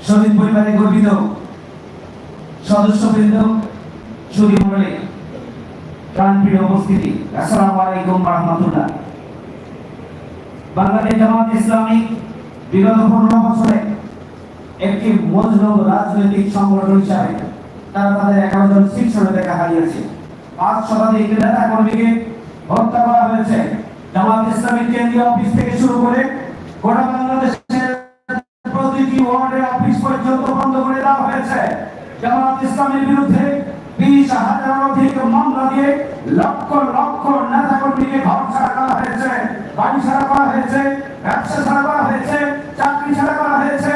শহীদ পরিবারে গর্বিত সদস্যবৃন্দ, সুধী মণ্ডলী, প্রাণপ্রিয় উপস্থিতি, আসসালামু আলাইকুম ওয়া রাহমাতুল্লাহ। বাংলাদেশ জামাত ইসলামী বিগত 15 বছরে একটি মজবুত রাজনৈতিক সংগঠন হিসাবে তারা তাদের 11 জন শীর্ষ নেতাকে হারিয়েছে। 5 শতাধিক নেতা কর্মীকে হত্যা করা হয়েছে। জামাত ইসলামী কেন্দ্রীয় অফিস থেকে শুরু করে গোটা বাংলাদেশের প্রতিটি ওয়ার্ডের অফিস পর্যন্ত বন্ধ করে দেওয়া হয়েছে। জামাত ইসলামের বিরুদ্ধে 20,000 অধিক মামলা দিয়ে লক্ষ লক্ষ নেতা কর্মীকে ঘর ছাড়া করা হয়েছে, বাড়ি ছাড়া করা হয়েছে, ব্যবসা ছাড়া করা হয়েছে, চাকরি ছাড়া করা হয়েছে।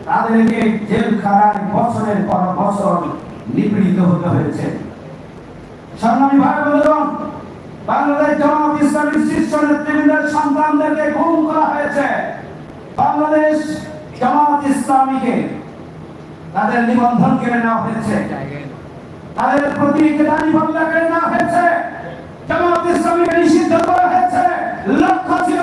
তাদেরকে জেলখানায় বছরের পর বছর নিপীড়িত হতে হয়েছে। সংগ্রামী ভাই বোনেরা, বাংলাদেশ জামাত ইসলামীর শীর্ষ নেতৃবৃন্দের সন্তানদেরকে গুম করা হয়েছে। বাংলাদেশ জামাত ইসলামীকে তাদের নিবন্ধন কেড়ে নেওয়া হয়েছে, তাদের প্রতি নিবন্ধন কেড়ে নেওয়া হয়েছে। জামাত ইসলামীকে নিষিদ্ধ করা হয়েছে। লক্ষ্য ছিল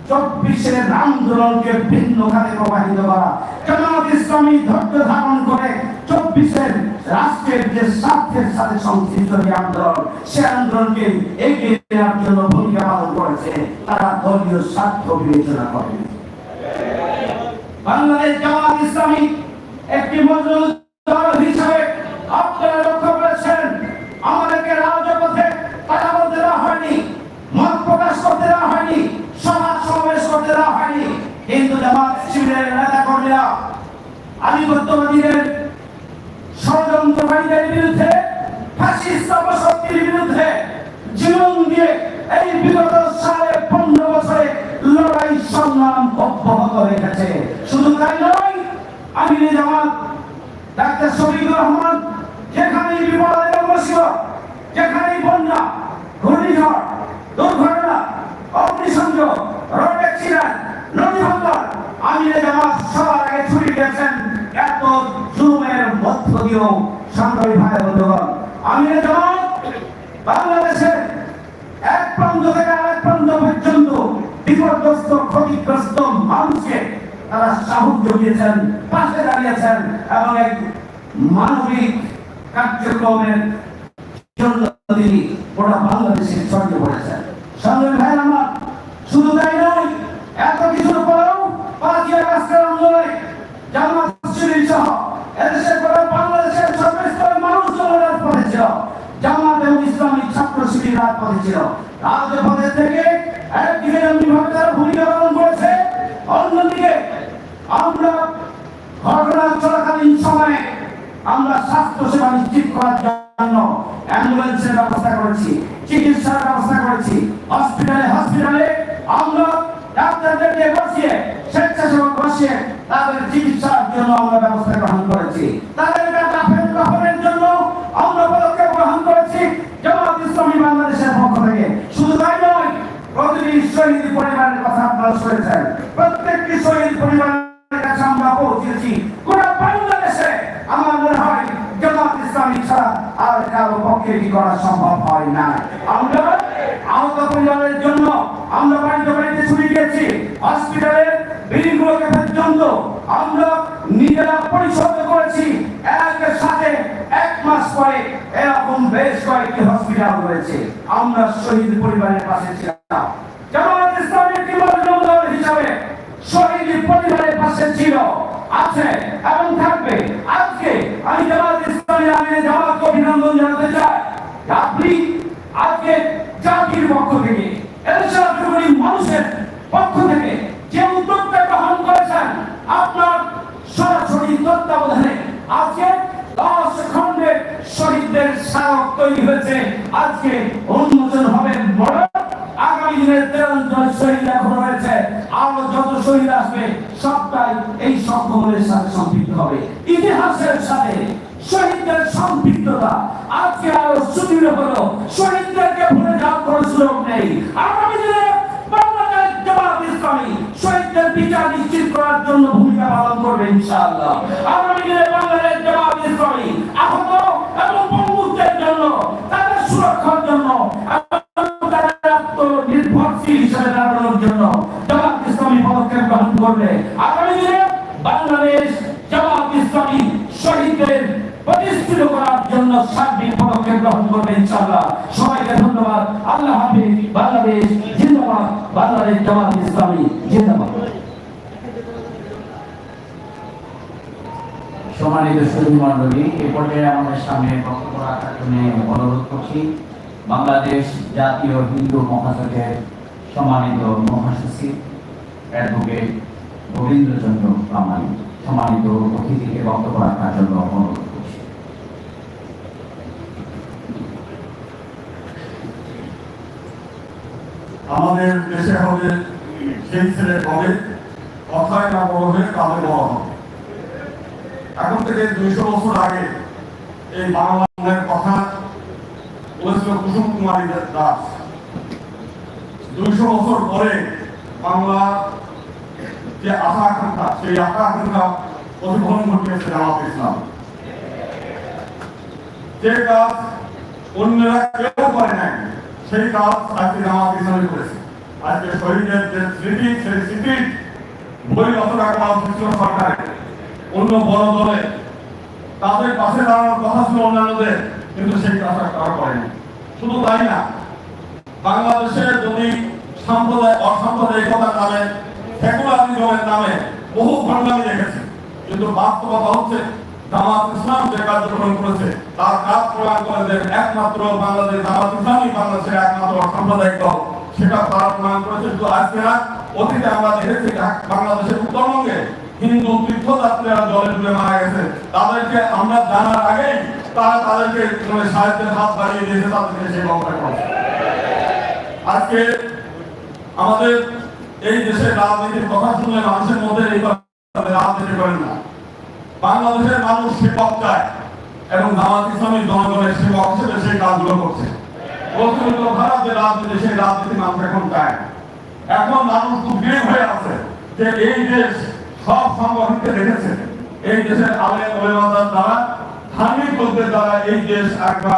24-এর আন্দোলনকে ভিন্ন খাতে প্রবাহিত করা। জামাত ইসলামী ধৈর্য ধারণ করে 24-এর রাষ্ট্রের যে স্বার্থের সাথে সংশ্লিষ্ট আন্দোলন, সে আন্দোলনকে এগিয়ে নেওয়ার জন্য ভূমিকা পালন করেছে। তারা দলীয় স্বার্থ বিবেচনা করেন। বাংলাদেশ জামাত ইসলামী একটি মজবুত দল হিসেবে আপনারা লক্ষ্য করেছেন, আমাদেরকে রাজপথে কথা বলতে দেওয়া হয়নি, মত প্রকাশ করতে দেওয়া হয়নি, সভা সমাবেশ করতে দেওয়া হয়নি। কিন্তু জামাত শিবিরের নেতা কর্মীরা আধিপত্যবাদীদের ষড়যন্ত্রকারীদের বিরুদ্ধে, ফ্যাসিস্ট অপশক্তির বিরুদ্ধে জীবন দিয়ে এই বিগত 15.5 বছরে লড়াই সংগ্রাম অব্যাহত রেখেছে। শুধু তাই নয়, আমিরে জামাত ডাক্তার শফিকুর রহমান যেখানেই বিপদের মুসিবত, যেখানেই বন্যা, ঘূর্ণিঝড়, দুর্ঘটনা, অগ্নিসংযোগ, রোড অ্যাক্সিডেন্ট, নদী ভাঙন, আমিরে জামাত সবার আগে ছুটে গেছেন। এত জুলুমের মধ্য দিয়েও সংগ্রামী ভাই বন্ধুগণ, আমিরে জামাত বাংলাদেশের এক প্রান্ত থেকে আরেক প্রান্ত পর্যন্ত বিপদগ্রস্ত ক্ষতিগ্রস্ত মানুষকে তারা সাহায্য দিয়েছেন, পাশে দাঁড়িয়েছেন এবং এক মানবিক কার্যক্রমের জন্য তিনি গোটা বাংলাদেশে ছড়িয়ে পড়েছেন। সংগ্রামী ভাই আমার, শুধু তাই নয়, এত কিছুর পরেও 5 আগস্টের আন্দোলনে জামাত শিবির সহ এদেশের গোটা বাংলাদেশের সর্বস্তরের মানুষজন রাজপথে ছিল। জামাত এবং ইসলামী ছাত্র শিবির রাজপথে ছিল। রাজপথে থেকে একদিকে যেমনিভাবে তারা ভূমিকা পালন করেছে, অন্যদিকে আমরা ঘটনা চলাকালীন সময়ে আমরা স্বাস্থ্য সেবা নিশ্চিত করার জন্য অ্যাম্বুলেন্সের ব্যবস্থা করেছি, চিকিৎসার ব্যবস্থা করেছি। হসপিটালে আমরা ডাক্তারদেরকে বসিয়ে, স্বেচ্ছাসেবক বসিয়ে তাদের চিকিৎসার জন্য আমরা ব্যবস্থা গ্রহণ করেছি। তাদের কাফনের জন্য আমরা পদক্ষেপ গ্রহণ করেছি জামাত ইসলামী বাংলাদেশের পক্ষ থেকে। শুধু তাই নয়, প্রতিটি শহীদ পরিবারের কথা আপনারা শুনেছেন। প্রত্যেকটি শহীদ পরিবারের কাছে আমরা পৌঁছেছি। গোটা বাংলাদেশে আমার মনে হয় জামাত ইসলামী ছাড়া আর কারো পক্ষে এটি করা সম্ভব হয় না। আমরা আহত পরিবারের জন্য আমরা বাড়িতে বাড়িতে ছুটে গিয়েছি। হসপিটালের বিলগুলোকে পর্যন্ত আমরা নিজেরা পরিশোধ করেছি। এর সাথে 1 মাস পরে এরকম বেশ কয়েকটি হসপিটাল রয়েছে। আমরা শহীদ পরিবারের পাশে ছিলাম। জামাত ইসলামী একটি মজলুম দল হিসাবে শহীদ পরিবারের পাশে ছিল, আছে এবং থাকবে। আজকে আমি জামাত ইসলামী আমিরে জামাতকে অভিনন্দন জানাতে চাই। আপনি আজকে জাতির পক্ষ থেকে, এদেশের মানুষের পক্ষ থেকে যে উদ্যোগটা গ্রহণ করেছেন, আপনার সরাসরি তত্ত্বাবধানে আজকে 10 খণ্ডের শহীদদের স্মারক তৈরি হয়েছে। আজকে উন্মোচন হবে বড়। আগামী দিনের 13 জন শহীদ এখন রয়েছে। আরো যত শহীদ আসবে সবটাই এই সংগঠনের সাথে সম্পৃক্ত হবে। ইতিহাসের সাথে শহীদদের সম্পৃক্ততা আজকে আরো সুদৃঢ় হলো। শহীদদেরকে ভুলে যাওয়ার কোনো সুযোগ নেই। আগামী দিনে বাংলাদেশ জামাত ইসলামী শহীদদের বিচার নিশ্চিত করার জন্য ভূমিকা পালন করবে ইনশাআল্লাহ। আগামী দিনে বাংলাদেশ জামাত ইসলামী আহত এবং পঙ্গুত্বের জন্য, তাদের সুরক্ষার জন্য, আত্মনির্ভরশীল হিসেবে দাঁড়ানোর জন্য জামাত ইসলামী পদক্ষেপ গ্রহণ করবে। আগামী দিনে বাংলাদেশ সার্বিক পদক্ষেপ গ্রহণ করবে ইনশাআল্লাহ। সবাইকে ধন্যবাদ। আল্লাহ হাফেজ। বাংলাদেশ জিন্দাবাদ। বাংলাদেশ জামাত ইসলামী জিন্দাবাদ। সম্মানিত সুধী মণ্ডলী, এ পর্যায়ে আমাদের সামনে বক্তব্য রাখার জন্য অনুরোধ করছি বাংলাদেশ জাতীয় হিন্দু মহাজোটের সম্মানিত মহাসচিব অ্যাডভোকেট গোবিন্দচন্দ্র প্রামাণিক সম্মানিত অতিথিকে বক্তব্য রাখার জন্য অনুরোধ করছি। আমাদের দেশে হবে সেই ছেলে হবে কথায় না বড় হয়ে কাজে বড় হবে। এখন থেকে 200 বছর আগে এই বাংলার কথা বলেছিল কুসুম কুমারী দাস। 200 বছর পরে বাংলা যে আশা আকাঙ্ক্ষা, সেই আশা আকাঙ্ক্ষা প্রতিফলন ঘটিয়েছে জামাত ইসলাম। যে কাজ অন্যরা কেউ করে নাই, সেই কাজ আজকে জামাত ইসলামী করেছে। আজকে শহীদের যে স্মৃতি, সেই স্মৃতির বই রচনা করা উচিত ছিল সরকারের, অন্য বড় দলে তাদের পাশে দাঁড়ানোর কথা ছিল অন্যান্যদের, কিন্তু সেই কাজটা তারা করেনি। শুধু তাই না, বাংলাদেশে যদি অসাম্প্রদায়িকতার নামে, সেকুলারিজমের নামে বহু ঘটনা আমি দেখেছি, কিন্তু বাস্তবতা হচ্ছে জামাত ইসলাম যে কার্যক্রম করেছে তার কাজ প্রমাণ করে যে একমাত্র বাংলাদেশ জামাত ইসলামই বাংলাদেশের একমাত্র সাম্প্রদায়িক দল, সেটা তারা প্রমাণ করেছে। শুধু আজকে না, অতীতে আমরা দেখেছি বাংলাদেশের উত্তরবঙ্গে হিন্দু তীর্থযাত্রীরা জলে ডুবে মারা গেছে। তাদেরকে আমরা জানার আগেই তারা তাদেরকে সাহায্যের হাত বাড়িয়ে দিয়েছে, তাদেরকে সেই ব্যবস্থা করেছে। আজকে আমাদের এই দেশের রাজনীতির কথা শুনলে মানুষের মধ্যে এই রাজনীতি করেন না। বাংলাদেশের মানুষ সেবক চায় এবং জামাত ইসলামী জনগণের সেবক হিসেবে সেই কাজগুলো করছে। প্রচলিত ধারা যে রাজনীতি, সেই রাজনীতি মানুষ এখন চায়। এখন মানুষ খুব বিরোধ হয়ে আছে যে এই দেশ সব সংগঠনকে দেখেছে, এই দেশের আলেম ওলামাদের দ্বারা, ধার্মিক লোকদের দ্বারা এই দেশ একটা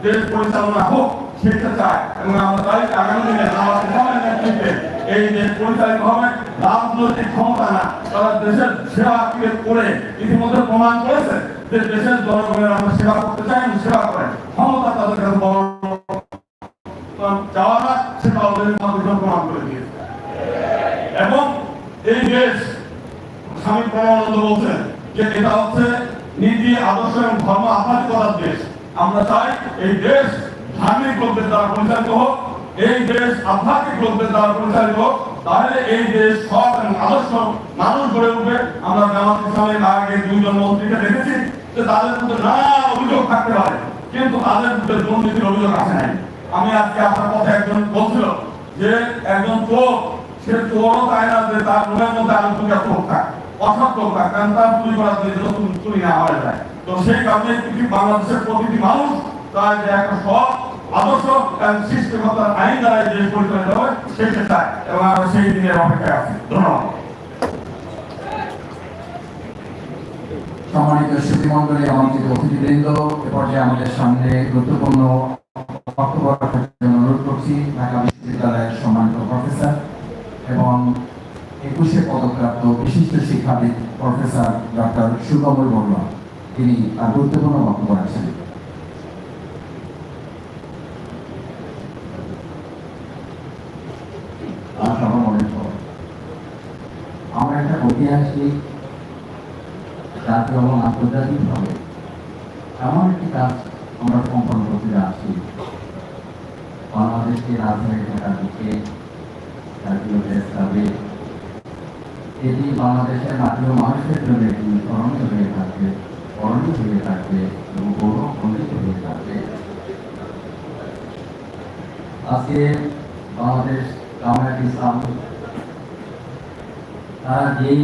দেশ পরিচালনা হোক, সেটা চায়। এবং আমরা চাই আগামী দিনে জামাত ইসলামের নেতৃত্বে এই দেশ পরিচালিত হবে। রাজনৈতিক ক্ষমতা না, তারা দেশের সেবা করে ইতিমধ্যে প্রমাণ করেছে যে দেশের জনগণের আমরা সেবা করতে চাই, সেবা করেন। ক্ষমতা তাদের কাছে বড় চাওয়া না, সেটা অলরেডি প্রমাণ করে দিয়েছে। এবং এই দেশ স্বামী প্রণবানন্দ বলছেন যে এটা হচ্ছে নীতি, আদর্শ এবং ধর্ম আধ্যাত্মিকতার দেশ। আমরা চাই এই দেশ ধার্মিক লোকদের দ্বারা পরিচালিত হোক, এই দেশ আধ্যাত্মিক লোকদের দ্বারা পরিচালিত হোক, তাহলে এই দেশ সৎ এবং আদর্শ মানুষ গড়ে উঠবে। আমরা জামাত ইসলামের আগে 2 জন মন্ত্রীকে দেখেছি যে তাদের মধ্যে নানা অভিযোগ থাকতে পারে, কিন্তু তাদের মধ্যে দুর্নীতির অভিযোগ আসে নাই। আমি আজকে আপনার কথা একজন বলছিল যে একজন চোর, সে চোরও চায় না যে তার মনের মধ্যে আরো 2টা চোর থাকে, অসৎ লোক থাকে, কারণ তার চুরি করার জন্য চুরি না হয়ে যায়। তো সেই কারণে বাংলাদেশের প্রতিটি মানুষ তার যে একটা সৎ আদর্শ এবং সৃষ্টিকর্তার আইন দ্বারা দেশ পরিচালিত হবে, সেটা চায় এবং আমরা সেই দিনের অপেক্ষায় আছি। ধন্যবাদ। সম্মানিত সুধীমণ্ডলী, আমন্ত্রিত অতিথিবৃন্দ, এ পর্যায়ে আমাদের সামনে গুরুত্বপূর্ণ বক্তব্য রাখার জন্য অনুরোধ করছি ঢাকা বিশ্ববিদ্যালয়ের সম্মানিত প্রফেসর এবং 21 পদকপ্রাপ্ত বিশিষ্ট শিক্ষাবিদ প্রফেসর ডক্টর সুকমল বড়ুয়া। তিনি তার গুরুত্বপূর্ণ বক্তব্য রাখছেন। আমরা একটা ঐতিহাসিক জাতীয় এবং আন্তর্জাতিকভাবে এমন একটি কাজ আমরা সম্পন্ন করতে যাচ্ছি, বাংলাদেশকে রাজধানী ঢাকার দিকে এটি বাংলাদেশের মাটি ও মানুষের জন্য একটি স্মরণীয় হয়ে থাকবে, স্মরণীয় হয়ে থাকবে এবং গৌরবমণ্ডিত হয়ে থাকবে। আজকে বাংলাদেশ জামায়াত ইসলাম তারা যেই